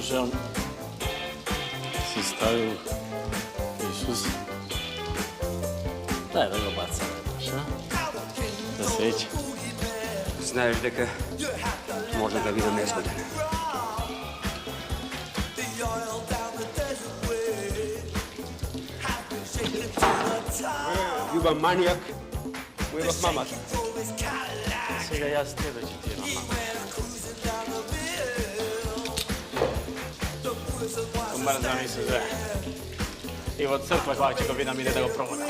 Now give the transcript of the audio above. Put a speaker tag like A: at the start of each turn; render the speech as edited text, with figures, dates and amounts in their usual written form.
A: že on si stavil Isus. Daj da ga baca, nebaš, a? Da se iće.
B: Знаеш дека може да видам незгоден. Ljubav manijak, ujebak mamata.
A: Сега я с тебе će ti je mama. Umar da mi se zve. I od crkve hvaće ga vi nam ide da ga provoda.